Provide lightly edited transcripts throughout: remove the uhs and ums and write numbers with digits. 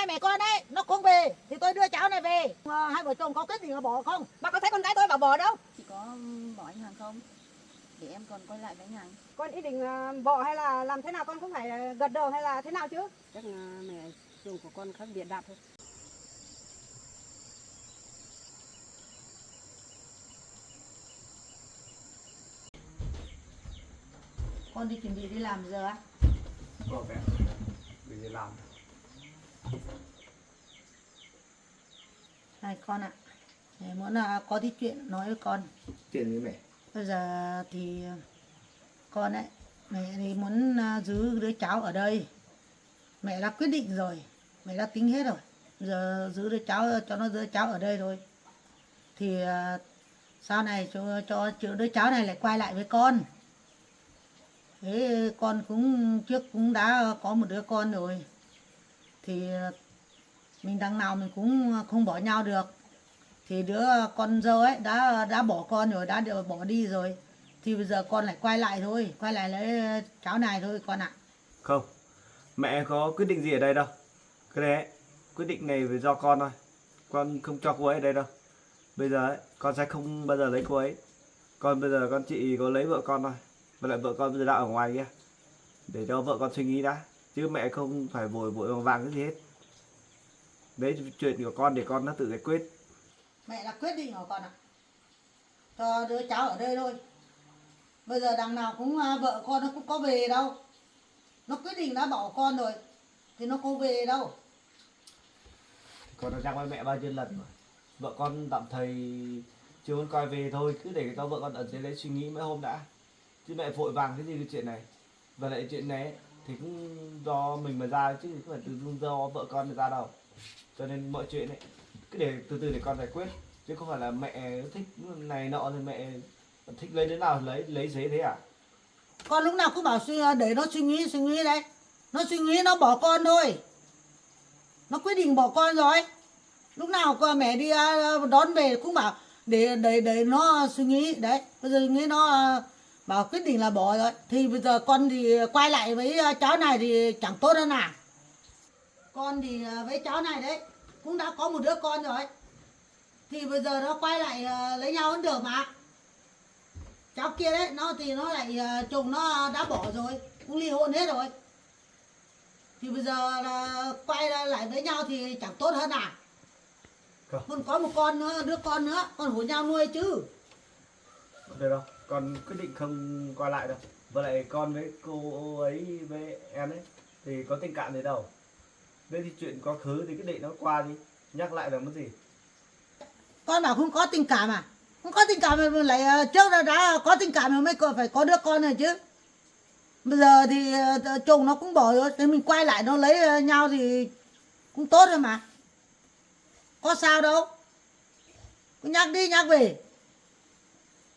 hai mẹ con ấy nó không về thì tôi đưa cháu này về. Hai vợ chồng có quyết định là bỏ không? Bà có thấy con gái tôi bảo bỏ đâu? Chị có bỏ anh Hằng không? Để em còn quay lại với anh Hằng. Con ý định bỏ hay là làm thế nào, con không phải gật đầu hay là thế nào chứ? Chắc mẹ chồng của con khác biệt đạt thôi. Con đi chuẩn bị đi làm giờ á? Vâng mẹ, đi làm. Này con ạ, mẹ muốn có tí chuyện nói với con. Chuyện với mẹ. Bây giờ thì con ấy, mẹ thì muốn giữ đứa cháu ở đây. Mẹ đã quyết định rồi, mẹ đã tính hết rồi. Giờ giữ đứa cháu cho nó đứa cháu ở đây thôi. Thì sau này cho đứa cháu này lại quay lại với con. Thế con cũng trước cũng đã có một đứa con rồi. Thì mình đằng nào mình cũng không bỏ nhau được. Thì đứa con dâu ấy đã bỏ con rồi, đã bỏ đi rồi. Thì bây giờ con lại quay lại thôi, quay lại lấy cháu này thôi con ạ. Không, mẹ có quyết định gì ở đây đâu. Cái đấy ấy, quyết định này phải do con thôi. Con không cho cô ấy ở đây đâu. Bây giờ ấy, con sẽ không bao giờ lấy cô ấy. Con bây giờ con chỉ có lấy vợ con thôi. Và lại vợ con bây giờ đã ở ngoài kia. Để cho vợ con suy nghĩ đã. Chứ mẹ không phải vội vội vàng cái gì hết. Đấy chuyện của con để con nó tự giải quyết. Mẹ là quyết định của con ạ. Cho đứa cháu ở đây thôi. Bây giờ đằng nào cũng vợ con nó cũng có về đâu. Nó quyết định đã bỏ con rồi thì nó không về đâu. Con đã nhắc với mẹ bao nhiêu lần rồi. Vợ con tạm thời chưa muốn coi về thôi. Cứ để cho vợ con ở dưới đấy suy nghĩ mấy hôm đã. Chứ mẹ vội vàng cái gì cái chuyện này. Và lại chuyện này ấy, thì cũng do mình mà ra chứ không phải từ do vợ con mà ra đâu. Cho nên mọi chuyện ấy cứ để từ từ để con giải quyết. Chứ không phải là mẹ thích này nọ thì mẹ thích lấy đến nào lấy giấy thế à. Con lúc nào cũng bảo để nó suy nghĩ đấy. Nó suy nghĩ nó bỏ con thôi. Nó quyết định bỏ con rồi. Lúc nào mẹ đi đón về cũng bảo để nó suy nghĩ đấy. Bây giờ nghĩ nó bảo quyết định là bỏ rồi. Thì bây giờ con thì quay lại với cháu này thì chẳng tốt hơn à. Con thì với cháu này đấy cũng đã có một đứa con rồi. Thì bây giờ nó quay lại lấy nhau vẫn được mà. Cháu kia đấy nó lại chồng nó đã bỏ rồi, cũng ly hôn hết rồi. Thì bây giờ là quay lại với nhau thì chẳng tốt hơn à. Không. Còn có một con nữa, đứa con nữa, con hổ nhau nuôi chứ. Được đâu, con quyết định không qua lại đâu. Và lại con với cô ấy với em ấy thì có tình cảm gì đâu. Đây thì chuyện quá khứ thì cứ để nó qua đi. Nhắc lại làm cái gì. Con bảo không có tình cảm à? Không có tình cảm mà lại trước đã có tình cảm rồi mới phải có đứa con rồi chứ. Bây giờ thì chồng nó cũng bỏ rồi, thì mình quay lại nó lấy nhau thì cũng tốt rồi mà. Có sao đâu. Cứ nhắc đi nhắc về.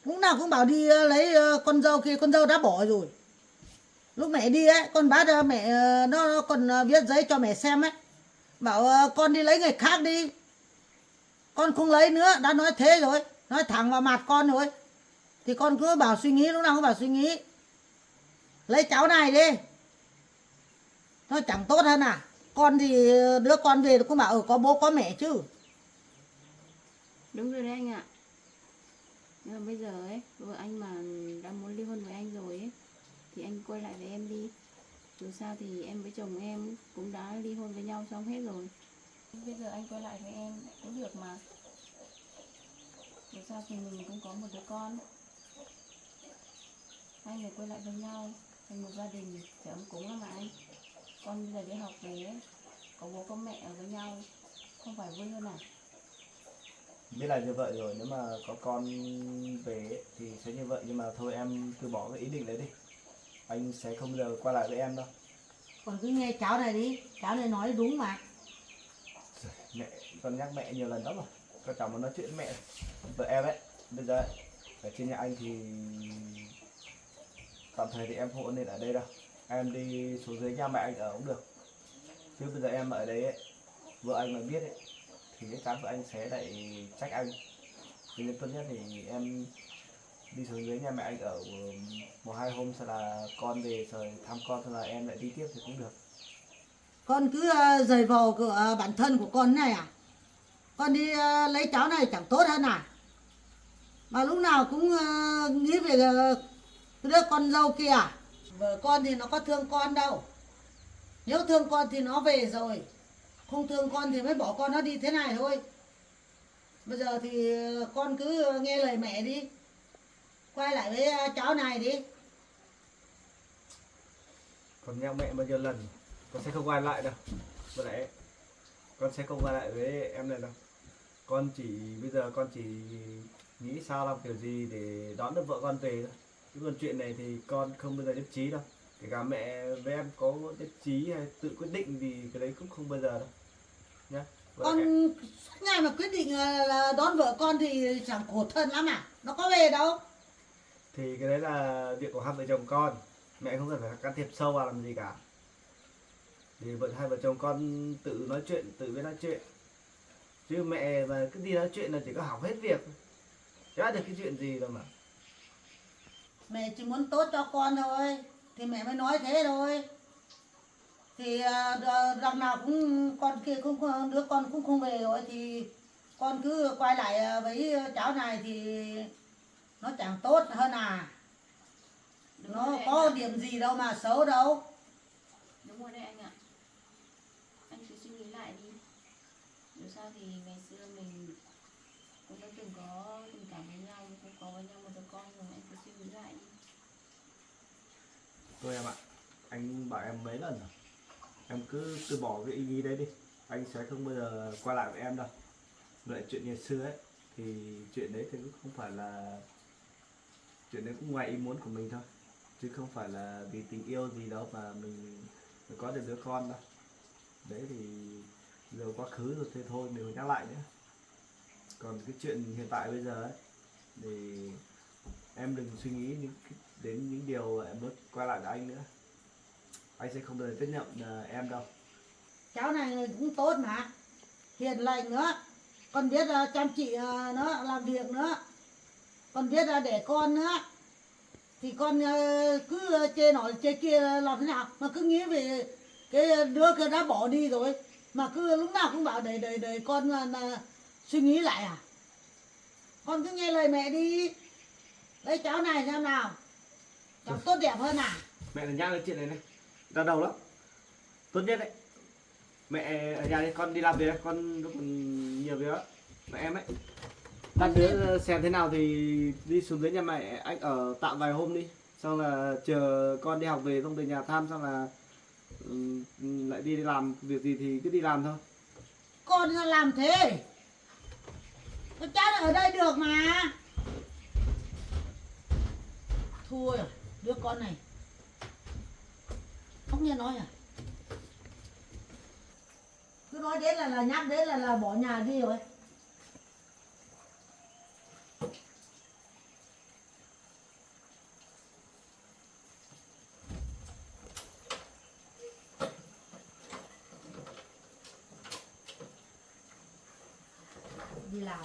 Lúc nào cũng bảo đi lấy con dâu kia, con dâu đã bỏ rồi. Lúc mẹ đi ấy, con bác mẹ nó còn viết giấy cho mẹ xem ấy. Bảo con đi lấy người khác đi. Con không lấy nữa, đã nói thế rồi. Nói thẳng vào mặt con rồi. Thì con cứ bảo suy nghĩ, lúc nào cũng bảo suy nghĩ. Lấy cháu này đi. Nó chẳng tốt hơn à. Con thì đứa con về cũng bảo có bố có mẹ chứ. Đúng rồi đấy anh ạ. Nhưng mà bây giờ ấy, vợ anh mà đã muốn ly hôn với anh rồi ấy, thì anh quay lại với em đi. Dù sao thì em với chồng em cũng đã ly hôn với nhau xong hết rồi. Bây giờ anh quay lại với em cũng được mà. Dù sao thì mình cũng có một đứa con. Hai người quay lại với nhau thành một gia đình thì ấm cúng lắm mà anh. Con bây giờ đi học về ấy, có bố có mẹ ở với nhau, không phải vui hơn à? Biết là như vậy rồi, nếu mà có con về ấy, thì sẽ như vậy. Nhưng mà thôi em từ bỏ cái ý định đấy đi. Anh sẽ không bao giờ quay lại với em đâu. Còn cứ nghe cháu này đi. Cháu này nói đúng mà. Mẹ, con nhắc mẹ nhiều lần lắm rồi. Con chẳng muốn nói chuyện với mẹ. Vợ em ấy, bây giờ ấy, ở trên nhà anh thì tạm thời thì em không nên ở đây đâu. Em đi xuống dưới nhà mẹ anh ở cũng được. Chứ bây giờ em ở đây ấy, vợ anh mà biết ấy, thì chắc chắn vợ anh sẽ lại trách anh. Cho nên tốt nhất thì em đi xuống dưới nhà mẹ anh ở 1-2 hôm, sau là con về rồi thăm con, sau là em lại đi tiếp thì cũng được. con cứ giày vò của bản thân của con này à? Con đi lấy cháu này chẳng tốt hơn à? Mà lúc nào cũng nghĩ về cái đứa con dâu kia à? Vợ con thì nó có thương con đâu. Nếu thương con thì nó về rồi. Không thương con thì mới bỏ con nó đi thế này thôi. Bây giờ thì con cứ nghe lời mẹ đi. Quay lại với cháu này đi. Con nhắc mẹ bao nhiêu lần, con sẽ không quay lại đâu. Với lại con sẽ không quay lại với em này đâu. Con chỉ bây giờ con chỉ nghĩ sao làm kiểu gì để đón được vợ con về thôi. Chứ còn chuyện này thì con không bao giờ nhất trí đâu. Kể cả mẹ với em có nhất trí hay tự quyết định thì cái đấy cũng không bao giờ đâu nhá. Con suốt ngày mà quyết định là đón vợ con thì chẳng khổ thân lắm à? Nó có về đâu. Thì cái đấy là việc của hai vợ chồng con, mẹ không cần phải can thiệp sâu vào làm gì cả. Thì hai vợ chồng con tự nói chuyện, tự biết nói chuyện. Chứ mẹ mà cứ đi nói chuyện là chỉ có hỏng hết việc, chả được cái chuyện gì đâu mà. Mẹ chỉ muốn tốt cho con thôi. Thì mẹ mới nói thế thôi. Thì đằng nào cũng con kia cũng đứa con cũng không về rồi thì con cứ quay lại với cháu này thì nó chẳng tốt hơn à? Đúng Nó rồi đấy có anh ạ. điểm gì đâu mà xấu đâu. Đúng rồi đấy anh ạ. Anh cứ suy nghĩ lại đi. Dù sao thì ngày xưa mình cũng đã từng có tình cảm với nhau, cũng có với nhau một đứa con rồi, anh cứ suy nghĩ lại đi. Thôi em ạ, anh bảo em mấy lần rồi, em cứ từ bỏ cái ý nghĩ đấy đi. Anh sẽ không bao giờ quay lại với em đâu. Lại chuyện ngày xưa ấy thì chuyện đấy thì cũng không phải là chuyện đấy, cũng ngoài ý muốn của mình thôi, chứ không phải là vì tình yêu gì đâu mà mình có được đứa con đâu. Đấy thì giờ quá khứ rồi thì thôi mình không nhắc lại nữa. Còn cái chuyện hiện tại bây giờ ấy thì em đừng suy nghĩ đến những điều em muốn quay lại với anh nữa. Anh sẽ không bao giờ chấp nhận em đâu. Cháu này cũng tốt mà, hiền lành nữa, con biết chăm chỉ nó làm việc nữa, con biết đẻ con nữa. Thì con cứ chê nọ chê kia làm thế nào mà cứ nghĩ về cái đứa kia đã bỏ đi rồi mà cứ lúc nào cũng bảo để con là suy nghĩ lại à? Con cứ nghe lời mẹ đi, lấy cháu này xem nào, cháu tốt đẹp hơn à? Mẹ là nhắc đến chuyện này này, đau đầu lắm. Tốt nhất đấy, mẹ ở nhà đi, con đi làm việc đây, con còn nhiều việc lắm. Mẹ em ấy, lát nữa xem thế nào thì đi xuống dưới nhà mẹ anh ở tạm vài hôm đi, xong là chờ con đi học về xong về nhà thăm, xong là lại đi làm việc gì thì cứ đi làm thôi. Con làm thế con cháu ở đây được mà. Thua rồi, đứa con này không nghe nói à? Cứ nói đến là nhắc đến là bỏ nhà đi rồi. Đi làm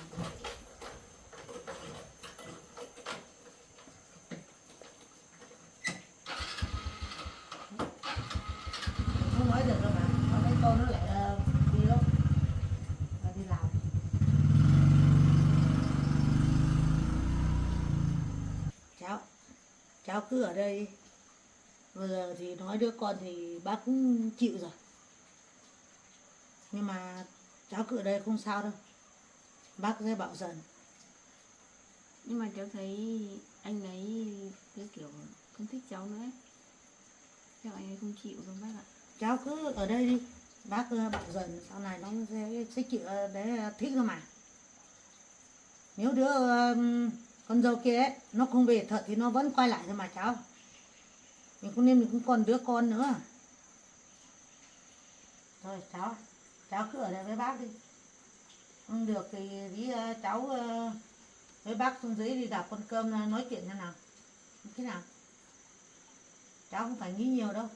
không nói được đâu mà, có mấy câu nó lại đi đâu và đi làm. Cháu cứ ở đây đi. Bây giờ thì nói đứa con thì bác cũng chịu rồi, nhưng mà cháu cứ ở đây không sao đâu, bác sẽ bảo dần. Nhưng mà cháu thấy anh ấy cái kiểu không thích cháu nữa ấy. Chắc anh ấy không chịu đâu bác ạ. Cháu cứ ở đây đi, bác bảo dần, sau này nó sẽ chịu, đấy thích thôi mà. Nếu đứa con dâu kia ấy, nó không về thật thì nó vẫn quay lại thôi mà cháu. Mình cũng còn đứa con nữa. Thôi cháu cứ ở đây với bác đi. Không được thì đi cháu với bác xuống dưới đi đạp con cơm nói chuyện thế nào. Thế nào? Cháu không phải nghĩ nhiều đâu.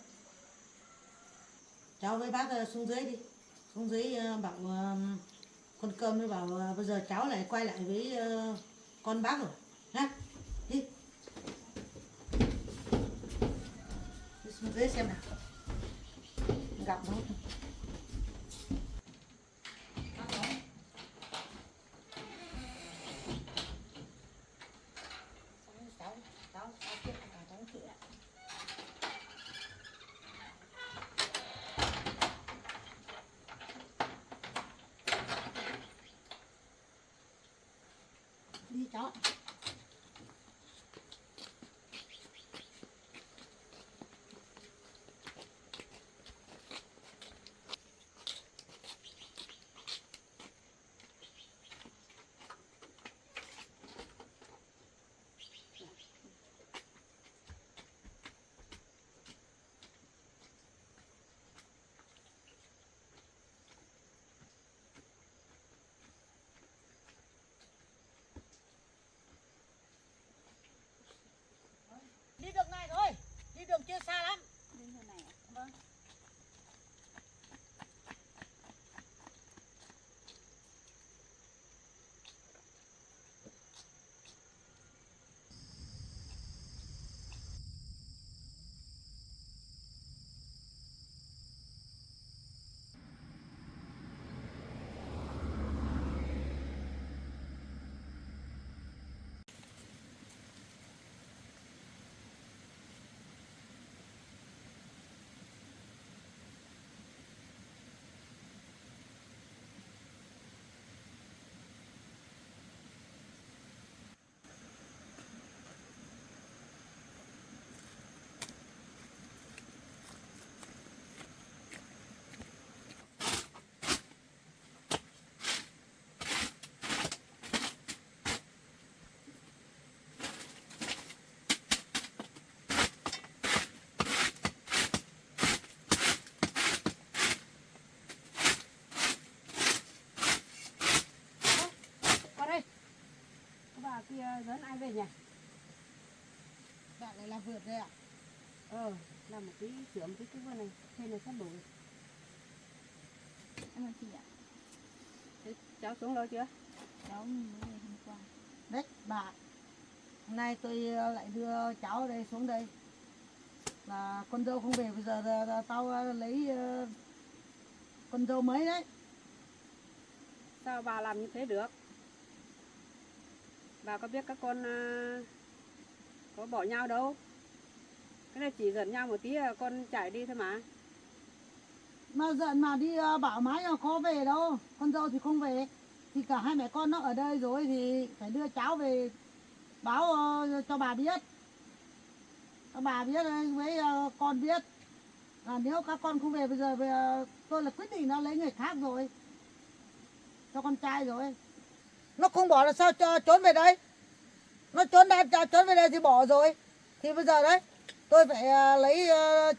Cháu với bác xuống dưới đi. Xuống dưới bảo con cơm mới bảo bây giờ cháu lại quay lại với con bác rồi. Ha? Đi. Đi xuống dưới xem nào. gặp nó. Đi cháu. Đi đường này thôi, đi đường kia xa lắm. Lên thế này ạ. Vâng. Qua đây. Các bà kia dẫn ai về nhỉ? Bạn lại làm vườn đây ạ? Làm một tí sửa một tí cái vườn này, trên này sắp đổ. Em ăn gì ạ? Thế cháu xuống rồi chưa? Cháu mới về hôm qua. Đấy, bà. Hôm nay tôi lại đưa cháu ở đây xuống đây. Là con dâu không về, bây giờ là tao lấy con dâu mới đấy. Sao bà làm như thế được? Bà có biết các con có bỏ nhau đâu. Cái này chỉ giận nhau một tí là con chạy đi thôi mà. Mà giận mà đi bảo mái là khó về đâu. Con dâu thì không về. Thì cả hai mẹ con nó ở đây rồi thì phải đưa cháu về báo cho bà biết. Cho bà biết với con biết. Là nếu các con không về bây giờ tôi là quyết định nó lấy người khác rồi. Cho con trai rồi. Nó không bỏ là sao cho trốn về đây. Nó trốn về đây thì bỏ rồi. Thì bây giờ đấy tôi phải lấy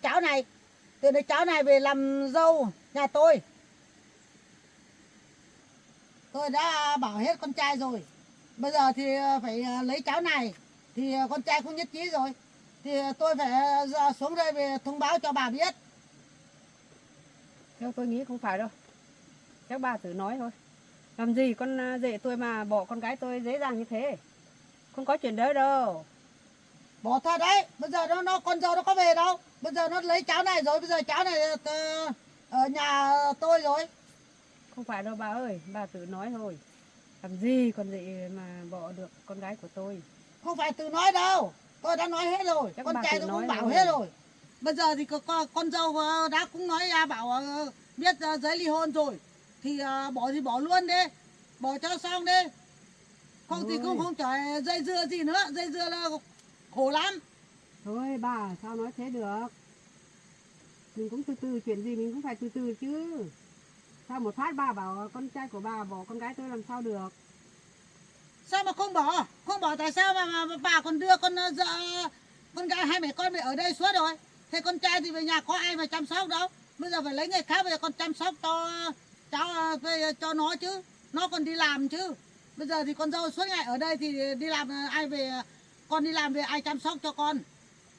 cháu này. Từ đây cháu này về làm dâu nhà tôi. Tôi đã bảo hết con trai rồi. Bây giờ thì phải lấy cháu này. Thì con trai không nhất trí rồi. Thì tôi phải xuống đây về thông báo cho bà biết. Theo tôi nghĩ không phải đâu. Các bà tự nói thôi. Làm gì con rể tôi mà bỏ con gái tôi dễ dàng như thế. Không có chuyện đó đâu. Bỏ thật đấy. Bây giờ con dâu nó có về đâu. Bây giờ nó lấy cháu này rồi. Bây giờ cháu này ở nhà tôi rồi. Không phải đâu bà ơi. Bà tự nói thôi. Làm gì con rể mà bỏ được con gái của tôi. Không phải tự nói đâu. Tôi đã nói hết rồi. Chắc Con bà trai tự tôi nói cũng bảo rồi. hết rồi. Bây giờ thì con dâu đã cũng nói ra bảo biết giấy ly hôn rồi. Thì bỏ luôn đi. Bỏ cho xong đi. Không thì Ôi. không phải dây dưa gì nữa. Dây dưa là khổ lắm. Thôi bà sao nói thế được. Mình cũng từ từ, chuyện gì mình cũng phải từ từ chứ. Sao một phát bà bảo con trai của bà bỏ con gái tôi làm sao được. Sao mà không bỏ? Không bỏ tại sao mà bà còn đưa con gái hai mẹ con về ở đây suốt rồi. Thế con trai thì về nhà có ai mà chăm sóc đâu. Bây giờ phải lấy người khác về còn chăm sóc cho cháu về cho nó chứ. Nó còn đi làm chứ. Bây giờ thì con dâu suốt ngày ở đây thì đi làm ai về, con đi làm về ai chăm sóc cho con.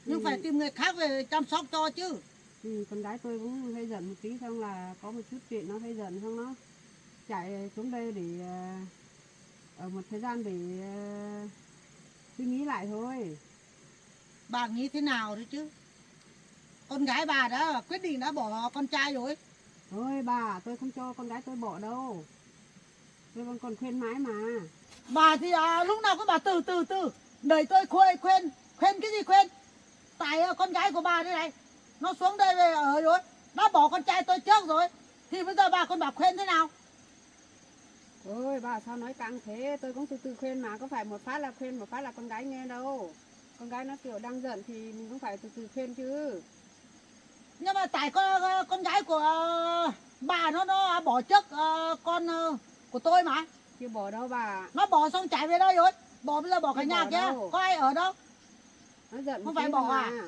Nhưng phải tìm người khác về chăm sóc cho chứ. Thì con gái tôi cũng hơi giận một tí, xong là có một chút chuyện nó hơi giận, xong nó chạy xuống đây để ở một thời gian để suy nghĩ lại thôi. Bà nghĩ thế nào đấy chứ? con gái bà đã quyết định đã bỏ con trai rồi. Ôi bà, tôi không cho con gái tôi bỏ đâu. Tôi vẫn còn khuyên mãi mà. Bà thì lúc nào cũng bảo từ từ từ. Đợi tôi khuyên cái gì khuyên. Tại con gái của bà đây này, nó xuống đây về ở rồi, đã bỏ con trai tôi trước rồi. Thì bây giờ bà còn bảo khuyên thế nào? Ôi bà sao nói căng thế, tôi cũng từ từ khuyên mà, có phải một phát là khuyên, một phát là con gái nghe đâu. Con gái nó kiểu đang giận thì mình cũng phải từ từ khuyên chứ. Nhưng mà tại con gái của bà nó bỏ trước con của tôi mà. Chưa bỏ đâu bà. Nó bỏ xong chạy về đây rồi. Bỏ bây giờ bỏ cả Chưa nhà bỏ kia, đâu. có ai ở đâu. Nó giận Không một phải tí bỏ thôi à? mà.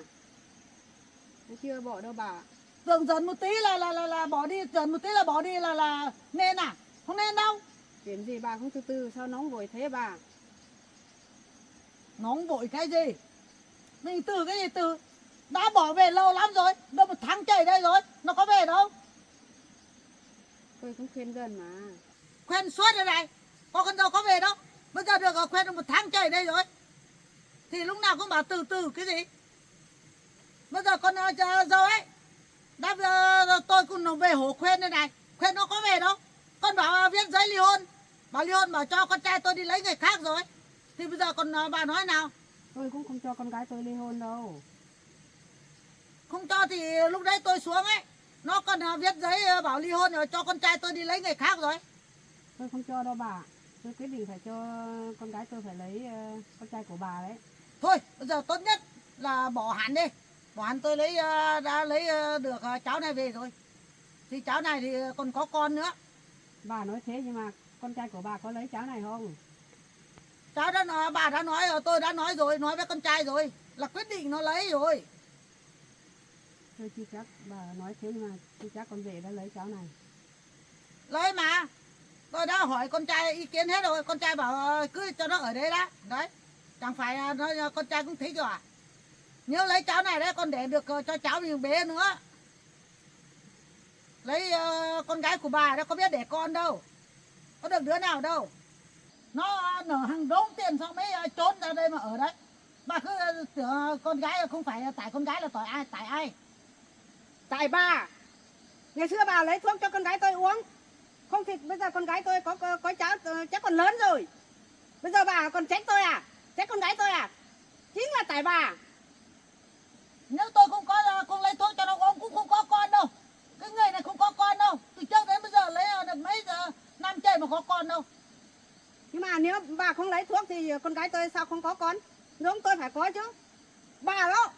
Nó chưa bỏ đâu bà. Tưởng giận một tí là bỏ đi, giận một tí là bỏ đi là nên à? Không nên đâu. Chuyện gì bà cũng từ từ, sao nóng vội thế bà? Nóng vội cái gì? Mình từ cái gì từ? Đã bỏ về lâu lắm rồi. Đâu một tháng trời đây rồi. Nó có về đâu. Tôi cũng khuyên dần mà. Khuyên suốt rồi này. Có con dâu có về đâu. Bây giờ được khuyên được một tháng trời đây rồi. Thì lúc nào cũng bảo từ từ cái gì? Bây giờ con dâu ấy. Đã tôi cũng về hổ khuyên đây này. Khuyên nó có về đâu. Con bảo viết giấy ly hôn. Bảo ly hôn bảo cho con trai tôi đi lấy người khác rồi. Thì bây giờ còn bà nói nào? Tôi cũng không cho con gái tôi ly hôn đâu. Không cho thì lúc đấy tôi xuống ấy. Nó còn viết giấy bảo ly hôn rồi cho con trai tôi đi lấy người khác rồi. Tôi không cho đâu bà. Tôi quyết định phải cho con gái tôi phải lấy con trai của bà đấy. Thôi bây giờ tốt nhất là bỏ hẳn đi. Bỏ hẳn tôi đã lấy được cháu này về rồi. Thì cháu này thì còn có con nữa. Bà nói thế nhưng mà con trai của bà có lấy cháu này không? Cháu đã nói, bà đã nói rồi, tôi đã nói rồi, nói với con trai rồi. Là quyết định nó lấy rồi. Tôi chưa chắc bà nói thế nhưng mà chưa chắc con rể đã lấy cháu này. Lấy mà. Tôi đã hỏi con trai ý kiến hết rồi. Con trai bảo cứ cho nó ở đây đã. Đấy. Chẳng phải nói con trai cũng thích rồi à? Nếu lấy cháu này đấy con để được cho cháu mình bé nữa. Lấy con gái của bà đó có biết để con đâu. Có được đứa nào đâu. Nó nở hàng đống tiền xong mới trốn ra đây mà ở đấy. Bà cứ tưởng con gái không phải tại con gái là tại ai. Tại bà. Ngày xưa bà lấy thuốc cho con gái tôi uống. Không thì bây giờ con gái tôi có cháu chắc còn lớn rồi. Bây giờ bà còn trách tôi à? Trách con gái tôi à? Chính là tại bà. Nếu tôi không lấy thuốc cho nó uống cũng không có con đâu. Cái người này không có con đâu. Từ trước đến bây giờ lấy được mấy năm trời mà có con đâu. Nhưng mà nếu bà không lấy thuốc thì con gái tôi sao không có con? Đúng tôi phải có chứ. Bà đó.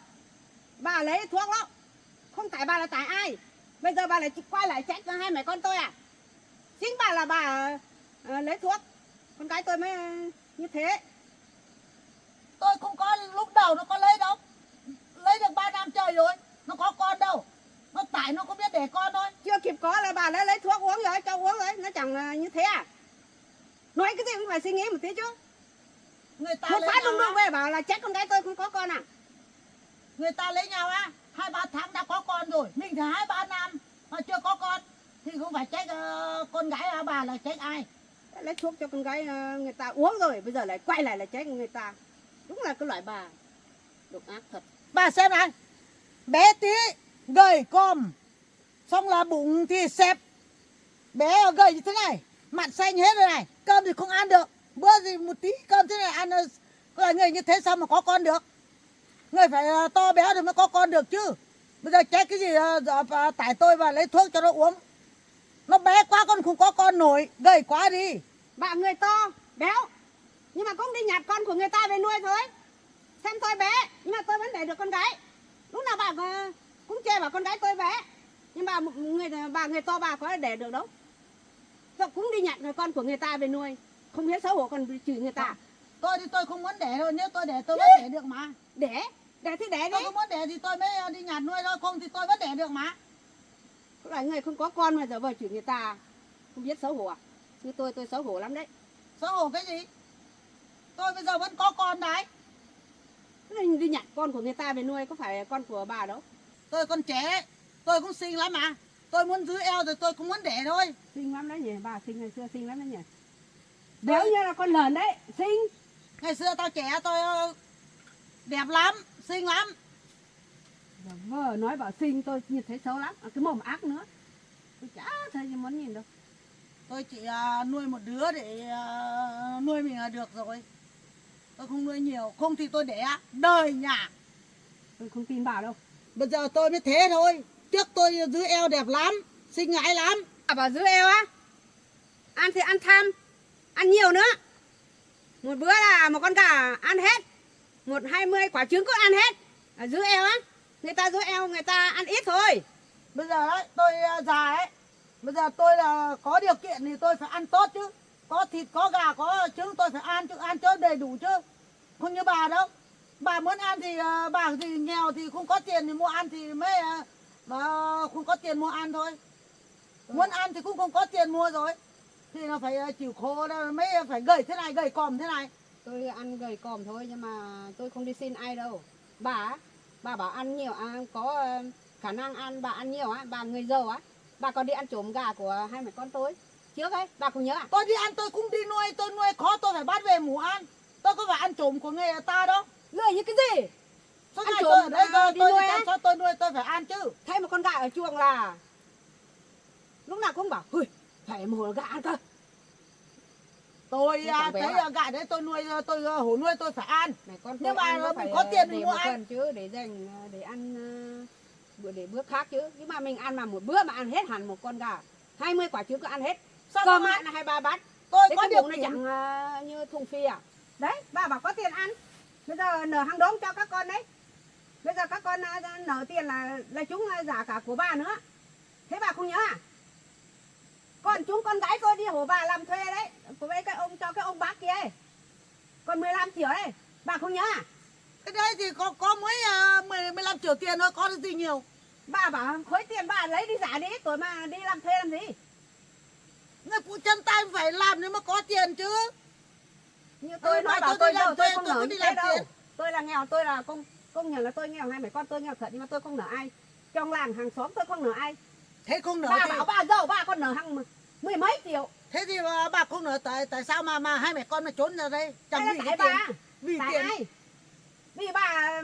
Bà lấy thuốc đó. Không tại bà là tại ai? Bây giờ bà lại quay lại trách hai mẹ con tôi à? Chính bà là bà lấy thuốc. Con gái tôi mới như thế. Tôi không có lúc đầu nó có lấy đâu. Lấy được 3 năm trời rồi. Nó có con đâu. Nó tại nó không biết để con thôi. Chưa kịp có là bà đã lấy thuốc uống rồi, cho uống rồi. Nó chẳng như thế à? Nói cái gì cũng phải suy nghĩ một tí chứ. Người ta Một lấy phát nhau đùng đùng về bảo là trách con gái tôi không có con à? Người ta lấy nhau á 2-3 tháng đã có con rồi. Mình thì 2-3 năm mà chưa có con. Thì không phải trách con gái bà là trách ai. Lấy thuốc cho con gái người ta uống rồi. Bây giờ lại quay lại là trách người ta. Đúng là cái loại bà độc ác thật. Bà xem này. Bé tí gầy còm. Xong là bụng thì xẹp. Bé gầy như thế này. Mặt xanh hết rồi này. Cơm thì không ăn được. Bữa gì một tí cơm thế này ăn là người như thế sao mà có con được. Người phải to béo thì mới có con được chứ. Bây giờ trách cái gì tải tôi và lấy thuốc cho nó uống. Nó bé quá con không có con nổi. Gầy quá đi. Bà người to, béo. Nhưng mà cũng đi nhặt con của người ta về nuôi thôi. Xem tôi bé, nhưng mà tôi vẫn để được con gái. Lúc nào bà cũng chê bảo con gái tôi bé. Nhưng mà bà người to bà có để được đâu. Tôi cũng đi nhặt con của người ta về nuôi. Không biết xấu hổ còn chửi người ta. Tôi thì tôi không muốn để thôi. Nếu tôi để tôi vẫn để được mà. Để thì để đi. Tôi không muốn để thì tôi mới đi nhặt nuôi thôi. Không thì tôi vẫn để được mà. Có loại người không có con mà giờ vợ chửi người ta. Không biết xấu hổ à? Như tôi xấu hổ lắm đấy. Xấu hổ cái gì? Tôi bây giờ vẫn có con đấy. Đi nhặt con của người ta về nuôi có phải con của bà đâu. Tôi còn trẻ đấy. Tôi cũng xinh lắm mà. Tôi muốn giữ eo rồi tôi cũng muốn để thôi. Xinh lắm đấy nhỉ, bà xinh ngày xưa xinh lắm đấy nhỉ. Béo như là con lợn đấy, xinh. Ngày xưa tao trẻ tôi đẹp lắm, xinh lắm. Vợ nói bảo sinh tôi nhìn thấy xấu lắm, cái mồm ác nữa. Tôi chả thấy gì muốn nhìn đâu. Tôi chỉ nuôi một đứa để nuôi mình là được rồi. Tôi không nuôi nhiều, không thì tôi đẻ đời nhả. Tôi không tin bà đâu. Bây giờ tôi mới thế thôi. Trước tôi giữ eo đẹp lắm, xinh ngãi lắm. Bà bảo giữ eo á. Ăn thì ăn tham, ăn nhiều nữa. Một bữa là một con gà ăn hết. 120 quả trứng cũng ăn hết. Giữ eo á. Người ta giữ eo người ta ăn ít thôi. Bây giờ đấy, tôi già ấy. Bây giờ tôi là có điều kiện thì tôi phải ăn tốt chứ. Có thịt, có gà, có trứng tôi phải ăn cho đầy đủ chứ. Không như bà đâu. Bà muốn ăn thì bà thì nghèo thì không có tiền thì mua ăn thì mới mà không có tiền mua ăn thôi. Muốn ăn thì cũng không có tiền mua rồi. Thì nó phải chịu khổ mới phải gầy thế này, gầy còm thế này. Tôi ăn gầy còm thôi nhưng mà tôi không đi xin ai đâu. Bà bảo ăn nhiều, có khả năng ăn, bà ăn nhiều á, bà người giàu á. Bà còn đi ăn trộm gà của hai mẹ con tôi. Trước ấy, bà không nhớ à? Tôi đi ăn tôi cũng đi nuôi, tôi nuôi khó tôi phải bắt về mủ ăn. Tôi có phải ăn trộm của người ta đâu. Lười như cái gì? Suốt Ăn ngày trộm tôi ở đây đi tôi nuôi đi á? chăm sóc tôi nuôi tôi phải ăn chứ. Thấy một con gà ở chuồng là lúc nào cũng bảo ui phải một gà ăn cơ. Tôi Thế chẳng thấy béo à? gà đấy tôi nuôi tôi hổ nuôi tôi phải ăn. Này con Nhưng tôi mà ăn nó mình phải có tiền mình để mua một ăn. phần chứ để dành để ăn để bữa khác chứ. Nhưng mà mình ăn mà một bữa mà ăn hết hẳn một con gà 20 quả trứng cứ ăn hết. Sao Cơm không ăn là 2-3 bát. Tôi Thế có cái điều bụng này kiện. chẳng như thùng phi à. Đấy, bà bảo có tiền ăn. Bây giờ nở hàng đống cho các con đấy. Bây giờ các con nở tiền là chúng giả cả của bà nữa. Thế bà không nhớ à? Còn chúng con gái tôi đi hổ bà làm thuê đấy. Với cái ông cho cái ông bác kia ấy. Còn 15 triệu đấy. Bà không nhớ à? Cái đấy thì có mỗi 15 triệu tiền thôi, có được gì nhiều. Bà bảo khối tiền bà lấy đi giả đi. Tuổi mà đi làm thuê làm gì? Người phụ chân tay phải làm nếu mà có tiền chứ. Như tôi nói bà bảo tôi tôi đi làm đâu, tôi thuê, không tôi nở cứ như đi thế làm đâu. tiền. Tôi là nghèo, tôi là công nhận là tôi nghèo, hai mẹ con tôi nghèo thật nhưng mà tôi không nở ai. Trong làng hàng xóm tôi không nở ai. Thế không nở Bà thì bảo bà giàu bà còn nở hàng mười mấy triệu. thế thì bà không nở tại sao mà hai mẹ con mà trốn ra đây? Chẳng Hay vì là cái tại tiền. bà? Vì Tại tiền. ai? Vì bà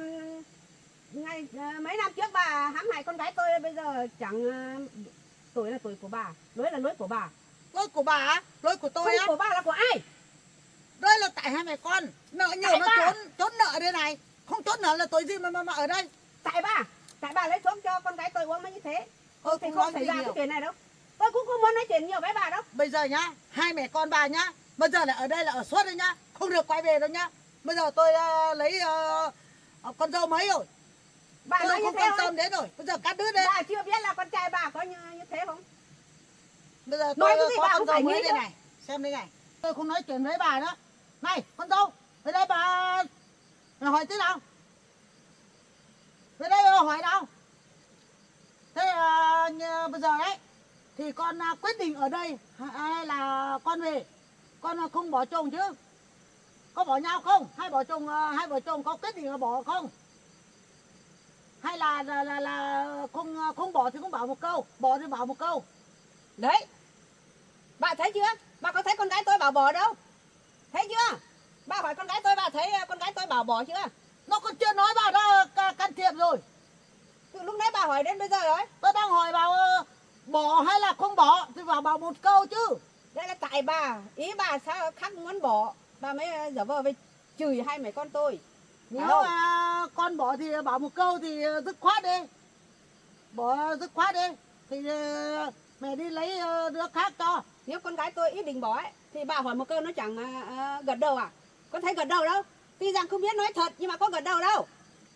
ngày mấy năm trước bà hãm hại con gái tôi bây giờ chẳng tuổi là tuổi của bà, lỗi là lỗi của bà. Lỗi của bà á, lỗi của tôi Không á. của bà là của ai? Đây là tại hai mẹ con nợ nhiều Tại nó bà. trốn nợ đây này. Không trốn nợ là tội gì mà ở đây. Tại bà lấy thuốc cho con gái tôi uống mới như thế. Tôi Thì không không nói xảy gì ra nhiều. cái chuyện này đâu. Tôi cũng không muốn nói chuyện nhiều với bà đâu. Bây giờ nhá, hai mẹ con bà nhá. Bây giờ là ở đây là ở suốt đấy nhá. Không được quay về đâu nhá. Bây giờ tôi lấy con dâu mấy rồi. Bà Tôi nói như không thế quan thôi. tâm đến rồi. Bây giờ cắt đứt đấy. Bà chưa biết là con trai bà có như thế không? Bây giờ Nói tôi cái gì có bà con cũng dâu phải mới nghĩ đây chứ. này. Xem đây này. Tôi không nói chuyện với bà nữa. Này, con dâu. Về đây bà hỏi thế nào? Về đây bà hỏi nào? Thế bây giờ đấy thì con quyết định ở đây hay là con về? Con không bỏ chồng chứ? Có bỏ nhau không? Hai vợ chồng có quyết định là bỏ không? Hay là không bỏ thì cũng bảo một câu, bỏ thì bảo một câu. Đấy. Bà thấy chưa? Bà có thấy con gái tôi bảo bỏ đâu? Thấy chưa? Bà hỏi con gái tôi, bà thấy con gái tôi bảo bỏ chưa? Nó còn chưa nói bà đã can thiệp rồi. Từ lúc nãy bà hỏi đến bây giờ rồi. Tôi đang hỏi bảo bỏ hay là không bỏ thì bảo một câu chứ. Đây là tại bà. Ý bà sao khác muốn bỏ. Bà mới giả vờ với chửi hai mẹ con tôi. Nếu Không. mà con bỏ thì bảo một câu thì dứt khoát đi. Bỏ dứt khoát đi. Thì mẹ đi lấy đứa khác cho. Nếu con gái tôi ý định bỏ ấy, thì bà hỏi một câu nó chẳng gật đầu à? Con thấy gật đầu đâu? Tuy rằng không biết nói thật nhưng mà có gật đầu đâu.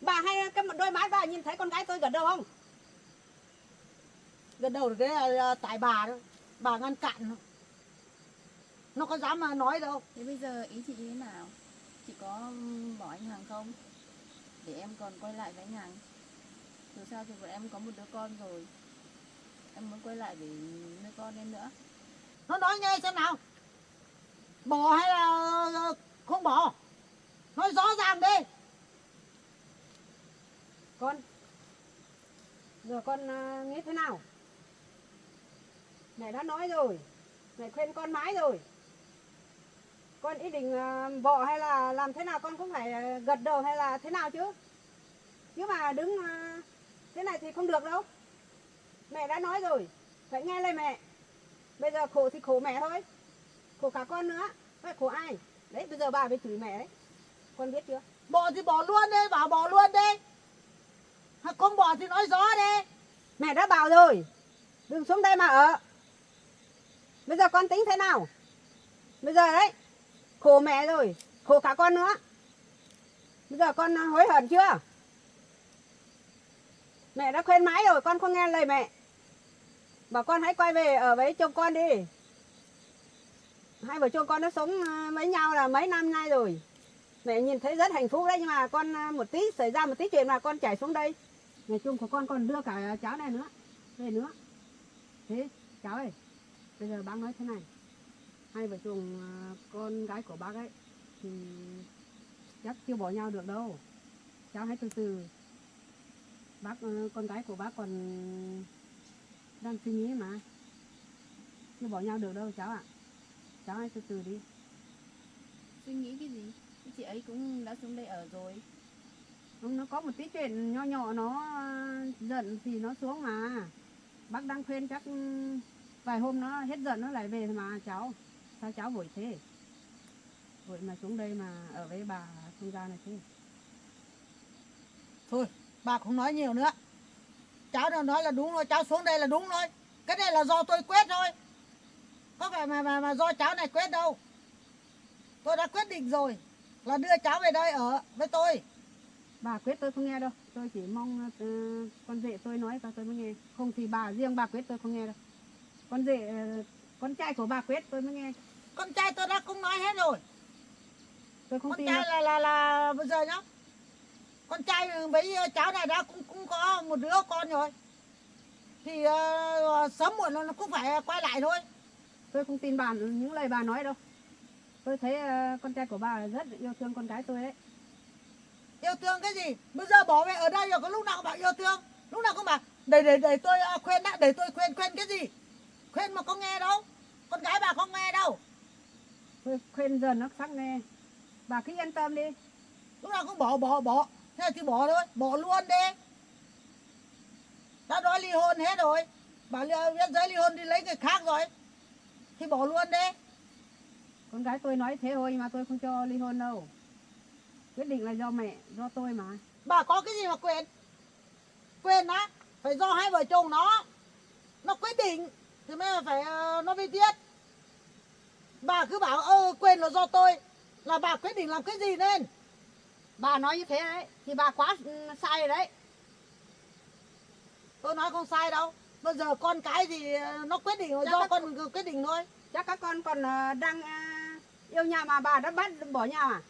Bà hay cái đôi má bà nhìn thấy con gái tôi gật đầu không? Gần đầu là cái là tại bà đó. Bà ngăn cản nó. Nó có dám mà nói đâu. Thế bây giờ ý chị như thế nào? Chị có bỏ anh Hằng không? Để em còn quay lại với anh Hằng. Dù sao thì bọn em có một đứa con rồi. Em muốn quay lại để nuôi con em nữa. Nó nói nghe xem nào. Bỏ hay là không bỏ. Nói rõ ràng đi. Con giờ con nghĩ thế nào? Mẹ đã nói rồi. Mẹ khuyên con mãi rồi. Con ý định bỏ hay là làm thế nào con cũng phải gật đầu hay là thế nào chứ. Chứ mà đứng Thế này thì không được đâu. Mẹ đã nói rồi, phải nghe lời mẹ. Bây giờ khổ thì khổ mẹ thôi, khổ cả con nữa, phải khổ ai? Đấy, bây giờ bà phải chửi mẹ đấy. Con biết chưa? Bỏ thì bỏ luôn đi, bảo bỏ luôn đi. Hoặc không bỏ thì nói rõ đi. Mẹ đã bảo rồi, đừng xuống đây mà ở. Bây giờ con tính thế nào? Bây giờ đấy, khổ mẹ rồi, khổ cả con nữa. Bây giờ con hối hận chưa? Mẹ đã khuyên mãi rồi, con không nghe lời mẹ. Bảo con hãy quay về ở với chồng con đi. Hai vợ chồng con nó sống với nhau là mấy năm nay rồi. Mẹ nhìn thấy rất hạnh phúc đấy, nhưng mà con một tí xảy ra một tí chuyện mà con chạy xuống đây. Ngày chung của con còn đưa cả cháu này nữa về nữa. Thế cháu ơi, bây giờ bác nói thế này, hai vợ chồng con gái của bác ấy thì chắc chưa bỏ nhau được đâu. Cháu hãy từ từ. Bác con gái của bác còn đang suy nghĩ mà, chưa bỏ nhau được đâu cháu ạ. Cháu hãy từ từ đi. Suy nghĩ cái gì? Cái chị ấy cũng đã xuống đây ở rồi. Nó có một tí chuyện nho nhỏ nó giận thì nó xuống mà. Bác đang khuyên chắc vài hôm nó hết giận nó lại về mà cháu. Sao cháu vội thế? Vội mà xuống đây mà ở với bà không ra này thế. Thôi, bà không nói nhiều nữa. Cháu nào nói là đúng thôi, cháu xuống đây là đúng thôi. Cái này là do tôi quyết thôi. Có phải mà do cháu này quyết đâu. Tôi đã quyết định rồi là đưa cháu về đây ở với tôi. Bà quyết tôi không nghe đâu. Tôi chỉ mong con rể tôi nói và tôi mới nghe. Không thì bà riêng bà quyết tôi không nghe đâu. Con rể con trai của bà quyết tôi mới nghe. Con trai tôi đã cũng nói hết rồi. Tôi không Con tin trai đâu. là bây giờ nhá. Con trai với cháu này đã cũng có một đứa con rồi. Thì sớm muộn nó cũng phải quay lại thôi. Tôi không tin bà những lời bà nói đâu. Tôi thấy con trai của bà rất yêu thương con gái tôi đấy. Yêu thương cái gì? Bây giờ bỏ về ở đây rồi có lúc nào bảo yêu thương. Lúc nào cũng bảo để tôi khuyên đã, để tôi khuyên cái gì? Khuyên mà có nghe đâu. Con gái bà không nghe đâu. Tôi khuyên dần nó sắc nghe. Bà cứ yên tâm đi. Lúc nào cũng bỏ. Thế thì bỏ thôi, bỏ luôn đi. Đã nói ly hôn hết rồi. Bà viết giấy ly hôn đi lấy người khác rồi. Thì bỏ luôn đi. Con gái tôi nói thế thôi mà tôi không cho ly hôn đâu. Quyết định là do mẹ, do tôi mà. Bà có cái gì mà quyền? Quyền á, phải do hai vợ chồng nó quyết định thì mới phải nó mới viết. Bà cứ bảo quyền là do tôi, là bà quyết định làm cái gì nên. Bà nói như thế đấy, thì bà quá sai rồi đấy. Tôi nói không sai đâu. Bây giờ con cái thì nó quyết định là do con quyết định thôi. Chắc các con còn đang yêu nhau mà bà đã bắt bỏ nhau à?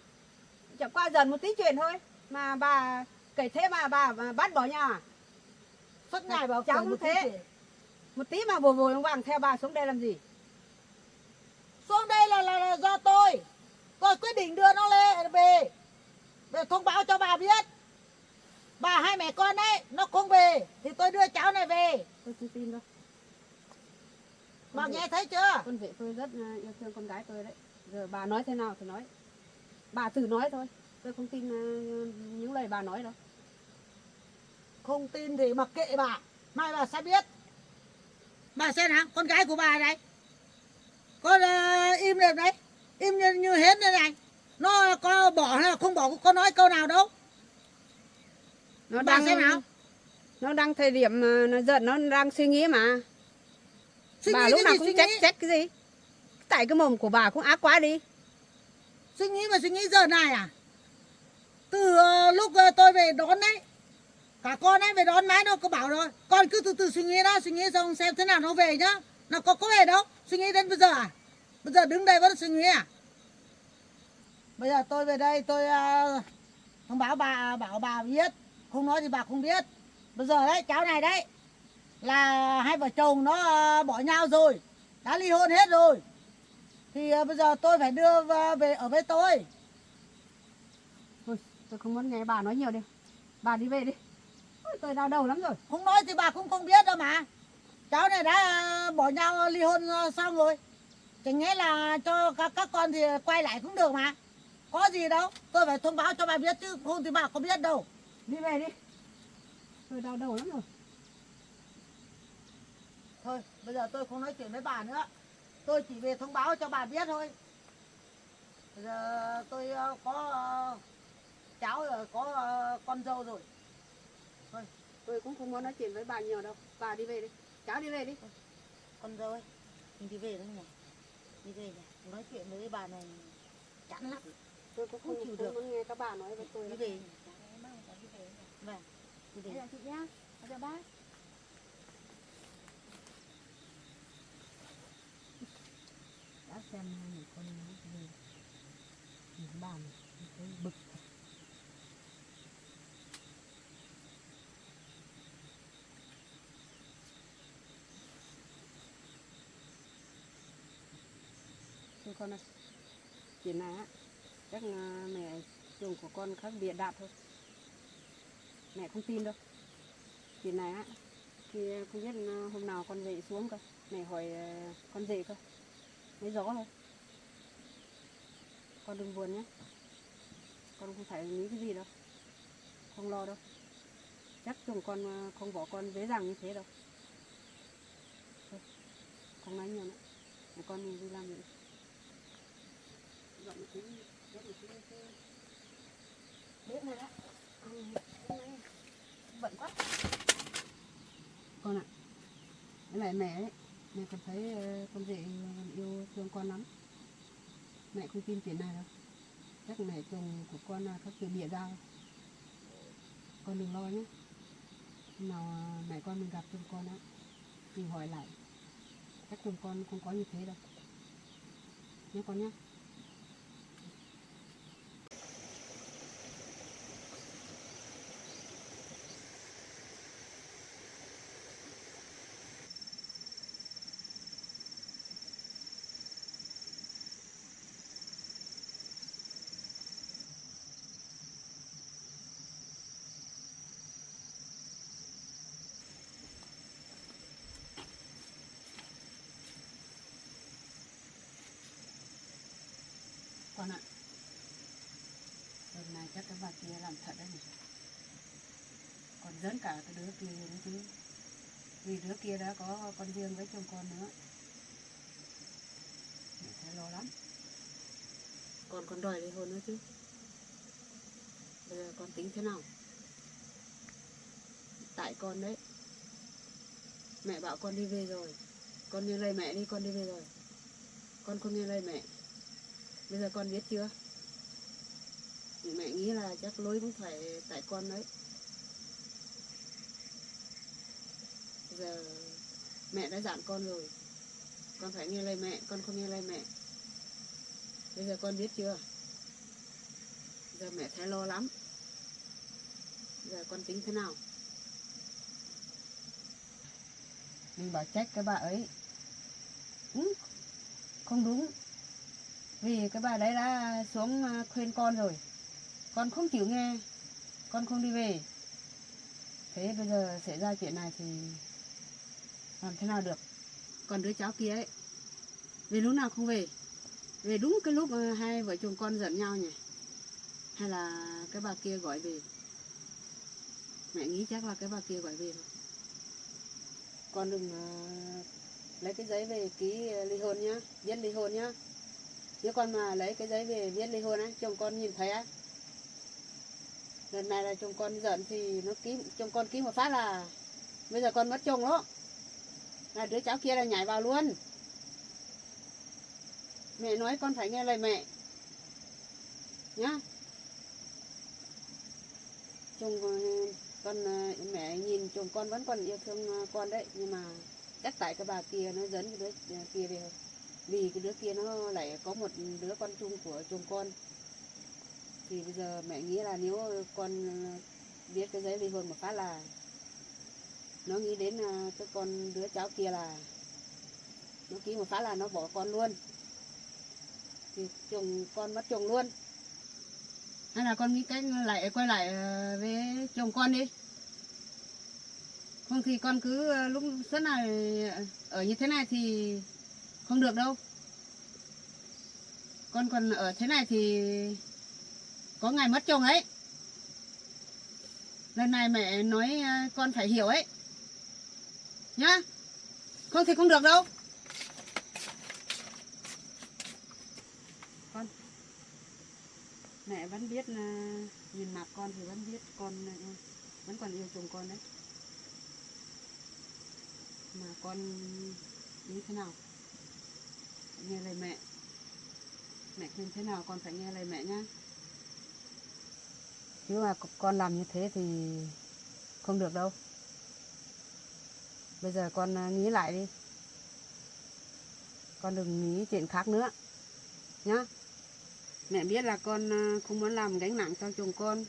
Chẳng qua dần một tí chuyện thôi mà bà kể thế mà bà bắt bỏ nhau à? Suốt ngày bảo Cháu kể cũng một thế. tí chuyện. Một tí mà vội vàng theo bà xuống đây làm gì? Xuống đây là do tôi. Tôi quyết định đưa nó lên về. Để thông báo cho bà biết. Bà hai mẹ con đấy, nó không về thì tôi đưa cháu này về. Tôi không tin đâu. Bà nghe thấy chưa? Con rể tôi rất yêu thương con gái tôi đấy. Giờ bà nói thế nào thì nói. Bà thử nói thôi. Tôi không tin những lời bà nói đâu. Không tin thì mặc kệ bà. Mai bà sẽ biết. Bà xem nào, con gái của bà đây. Con im được đấy. Im như hết đây này. Nó có bỏ hay là không bỏ, có nói câu nào đâu. Nó Bà xem nào. Nó đang thời điểm mà nó giận, nó đang suy nghĩ mà. Suy Bà nghĩ lúc cái nào gì cũng suy trách nghĩ? trách cái gì? Tại cái mồm của bà cũng ác quá đi. Suy nghĩ mà suy nghĩ giờ này à? Từ lúc tôi về đón đấy. Cả con ấy về đón mái nó có bảo rồi. Con cứ từ từ suy nghĩ đó, suy nghĩ xong xem thế nào nó về nhá. Nó có về đâu. Suy nghĩ đến bây giờ à? Bây giờ đứng đây vẫn suy nghĩ à? Bây giờ tôi về đây tôi thông báo bà, bảo bà biết. Không nói thì bà không biết. Bây giờ đấy cháu này đấy là hai vợ chồng nó bỏ nhau rồi. Đã ly hôn hết rồi. Thì bây giờ tôi phải đưa về ở với tôi. Thôi, tôi không muốn nghe bà nói nhiều đi. Bà đi về đi. Ôi, tôi đau đầu lắm rồi. Không nói thì bà cũng không biết đâu mà. Cháu này đã bỏ nhau ly hôn xong rồi. Chẳng nghĩa là cho các con thì quay lại cũng được mà. Có gì đâu. Tôi phải thông báo cho bà biết chứ không thì bà có biết đâu. Đi về đi. tôi đau đầu lắm rồi. Thôi bây giờ tôi không nói chuyện với bà nữa, tôi chỉ về thông báo cho bà biết thôi. Bây giờ tôi có cháu rồi, có con dâu rồi. Thôi Tôi cũng không muốn nói chuyện với bà nhiều đâu. Bà đi về đi. Cháu đi về đi. con dâu ơi, mình đi về đấy nhỉ, đi về nhỉ, nói chuyện với bà này chán lắm. Tôi cũng Không không chịu không được. muốn nghe các bà nói với tôi Đi đâu. về. Vâng, đi Đây về. là chị nhá. Bây giờ bác. Đã xem hai người con về nhìn bà này thấy bực thật. Thôi con ơi, chuyện này á chắc là mẹ chồng của con khác bịa đặt thôi, mẹ không tin đâu. Chuyện này á thì không biết hôm nào con về xuống cơ, mẹ hỏi con về cơ mới rõ thôi. Con đừng buồn nhé, con không phải nghĩ cái gì đâu, không lo đâu. Chắc chồng con không bỏ con dễ dàng như thế đâu. Thôi, không nói nhiều nữa, để con đi làm việc. Dọn một tí, dọn một tí cái bếp này đó. Hôm nay bận quá. Con ạ, với lại mẹ ấy, mẹ còn thấy con rể yêu thương con lắm. Mẹ không tin chuyện này đâu. Chắc mẹ chồng của con là các kiểu bịa ra. Con đừng lo nhé. Hôm nào mẹ con mình gặp chồng con á, mình hỏi lại. Chắc chồng con không có như thế đâu. Nhé con nhé. Con ạ, lần này chắc cái bà kia làm thật đấy nhỉ. Còn dẫn cả cái đứa kia nữa chứ. Vì đứa kia đã có con riêng với chồng con nữa. Mẹ thấy lo lắm. Con còn đòi ly hôn nữa chứ. Bây giờ con tính thế nào? Tại con đấy. Mẹ bảo con đi về rồi. Con nghe lời mẹ đi, con đi về rồi. Con không nghe lời mẹ. Bây giờ con biết chưa? Mẹ nghĩ là chắc lỗi cũng phải tại con đấy. Bây giờ mẹ đã dặn con rồi. Con phải nghe lời mẹ, con không nghe lời mẹ. Bây giờ con biết chưa? Giờ mẹ thấy lo lắm. Giờ con tính thế nào? Mình bảo trách cái bà ấy. Không đúng. Vì cái bà đấy đã xuống khuyên con rồi. Con không chịu nghe. Con không đi về. Thế bây giờ xảy ra chuyện này thì làm thế nào được? Còn đứa cháu kia ấy, về lúc nào không về? Về đúng cái lúc hai vợ chồng con giận nhau nhỉ? Hay là cái bà kia gọi về? Mẹ nghĩ chắc là cái bà kia gọi về thôi. Con đừng lấy cái giấy về ký ly hôn nhá, viết ly hôn nhá. Nếu con mà lấy cái giấy về viết ly hôn á, chồng con nhìn thấy á, lần này là chồng con giận thì nó ký, chồng con ký một phát là bây giờ con mất chồng đó, là đứa cháu kia là nhảy vào luôn. Mẹ nói con phải nghe lời mẹ nhá. Chồng con mẹ nhìn chồng con vẫn còn yêu thương con đấy, nhưng mà chắc tại cái bà kia nó dẫn cái đứa kia về, vì cái đứa kia nó lại có một đứa con chung của chồng con. Thì bây giờ mẹ nghĩ là nếu con viết cái giấy ly hôn một phát là nó nghĩ đến cái con đứa cháu kia, là nó ký một phát là nó bỏ con luôn, thì chồng con mất chồng luôn. Hay là con nghĩ cách lại quay lại với chồng con đi. Không thì con cứ lúc suốt này ở như thế này thì không được đâu. Con còn ở thế này thì có ngày mất chồng ấy. Lần này mẹ nói con phải hiểu ấy. Nhá. Không thì không được đâu. Con. Mẹ vẫn biết là nhìn mặt con thì vẫn biết con vẫn còn yêu chồng con đấy. Mà con như thế nào? Phải nghe lời mẹ. Mẹ khuyên thế nào con phải nghe lời mẹ nhá. Chứ mà con làm như thế thì không được đâu. Bây giờ con nghĩ lại đi. Con đừng nghĩ chuyện khác nữa. Nhá. Mẹ biết là con không muốn làm gánh nặng cho chồng con.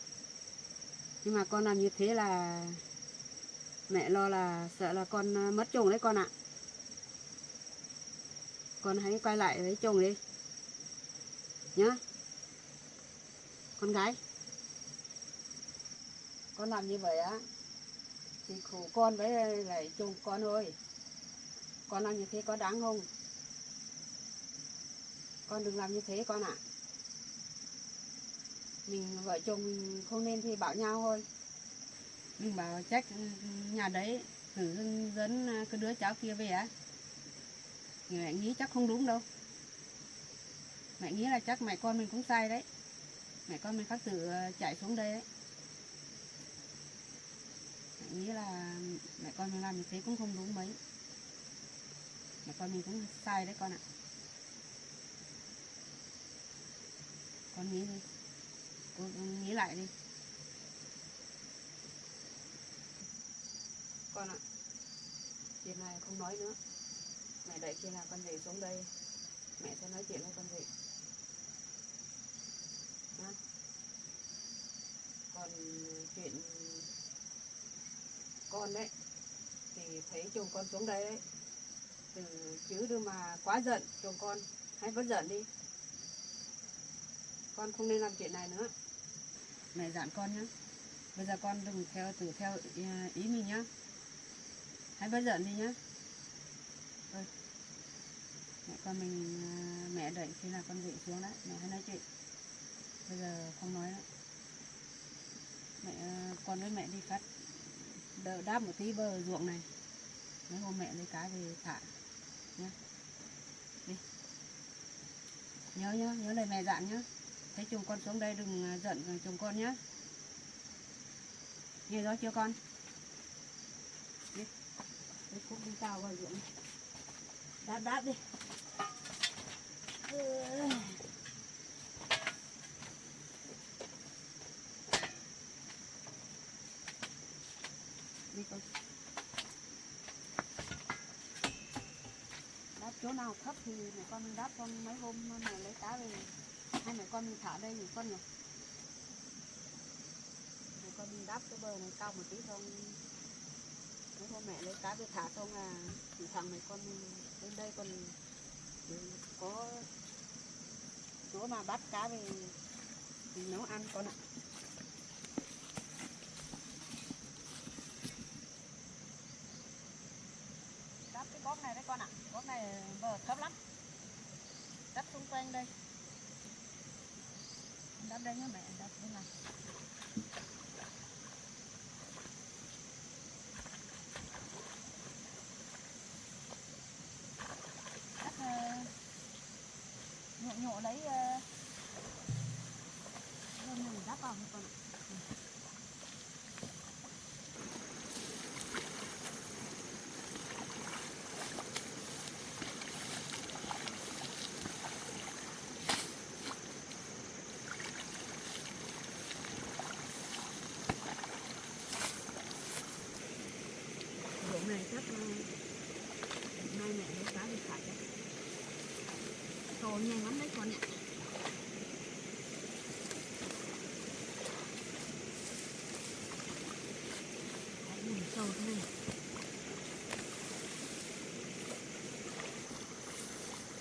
Nhưng mà con làm như thế là mẹ lo là sợ là con mất chồng đấy con ạ. Con hãy quay lại với chồng đi. Nhá. Con gái. Con làm như vậy á thì khổ con với lại chồng con ơi. Con làm như thế có đáng không? Con đừng làm như thế con ạ. Mình vợ chồng mình không nên thì bảo nhau thôi. Mình bảo trách nhà đấy thử dẫn cái đứa cháu kia về á. Mẹ nghĩ chắc không đúng đâu. Mẹ nghĩ là chắc mẹ con mình cũng sai đấy. Mẹ con mình khắc tự chạy xuống đây đấy. Mẹ nghĩ là mẹ con mình làm như thế cũng không đúng mấy. Mẹ con mình cũng sai đấy con ạ. Con nghĩ đi. Con nghĩ lại đi. Con ạ. Chuyện này không nói nữa. Mẹ đợi khi nào con về xuống đây mẹ sẽ nói chuyện với con về. Nhá. Còn chuyện con đấy thì thấy chồng con xuống đây đấy từ chứ đừng mà quá giận chồng con. Hãy bớt giận đi. Con không nên làm chuyện này nữa. Mẹ dặn con nhá. Bây giờ con đừng theo ý mình nhá. Hãy bớt giận đi nhá. Thôi. Mẹ con mình mẹ đợi khi nào con về xuống đấy mẹ hãy nói chuyện. Bây giờ không nói nữa. Mẹ con với mẹ đi cắt đáp một tí bờ ruộng này. Mấy hôm mẹ lấy cá về thả nhá. Đi. Nhớ lời mẹ dặn nhá. Thấy chồng con xuống đây đừng giận chồng con nhá. Nghe rõ chưa con? Đi. Đi Cúc đi tao vào ruộng. Đáp đi. Đi con. Đáp chỗ nào thấp thì mẹ con mình đáp con mấy hôm mẹ lấy cá về. Hai mẹ con mình thả đây nhỉ con nhỉ? Mẹ con mình đáp cái bờ này cao một tí xong mấy hôm mẹ lấy cá về thả xong là thì thằng mẹ con mình lên đây còn có chỗ mà bắt cá về mình nấu ăn con ạ. Đắp cái góc này đấy con ạ. Góc này bờ thấp lắm. Đắp xung quanh đây. Đắp đây nhá mẹ, đắp đây này. Đắp nhộ lấy đây này đắp vào con ạ. Ruộng này chắc mai mẹ lấy cá đi thả đấy. Sồ nhanh lắm đấy con ạ. Bùn sâu thế này.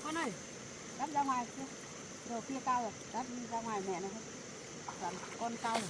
Con ơi, đắp ra ngoài kia. Đồ kia cao rồi, đắp ra ngoài mẹ này. Còn con cao rồi.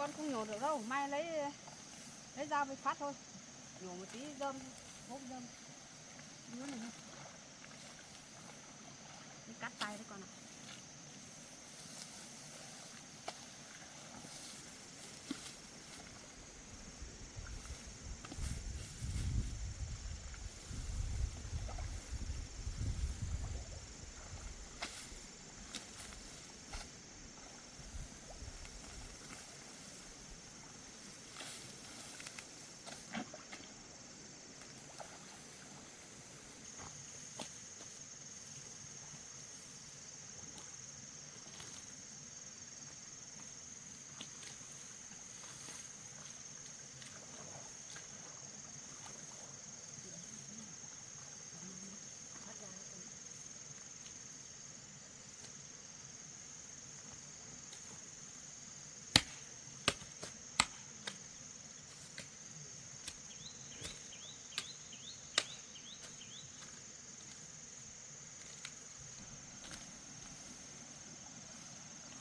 con không nhổ được đâu, mai lấy dao với phát thôi, nhổ một tí rơm, hút rơm, nữa này thôi. Đi cắt tay đấy con ạ.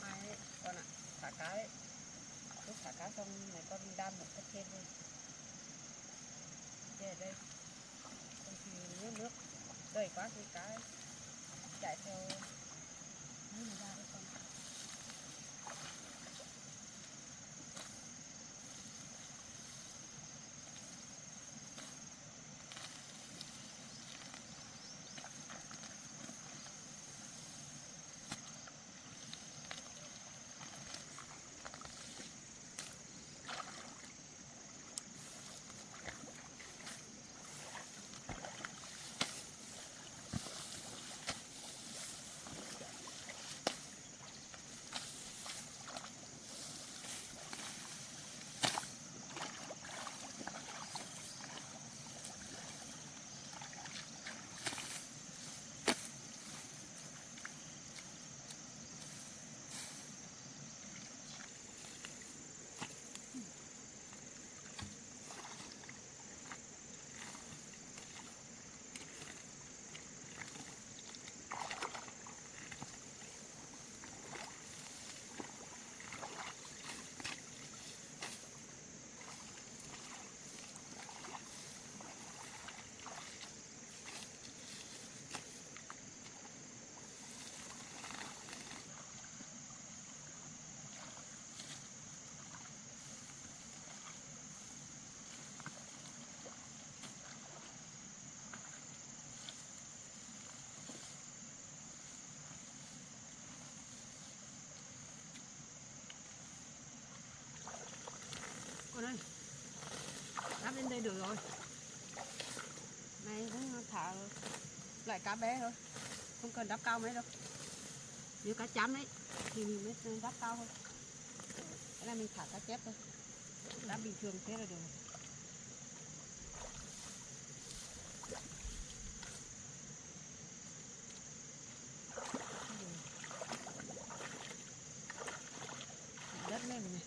Mai ấy, con ạ, thả cá đấy. Lúc thả cá xong này con đan một cái thêm lên. Đây ở đây. Không thì nước đầy quá thì cá ấy chạy theo nước này ra đấy con. Con ơi, đắp lên đây được rồi. Này cũng thả loại cá bé thôi, không cần đắp cao mấy đâu. Nếu cá chấm đấy thì mình mới đắp cao thôi. Cái này mình thả cá chép thôi, đắp bình thường thế là được. Đất lên này.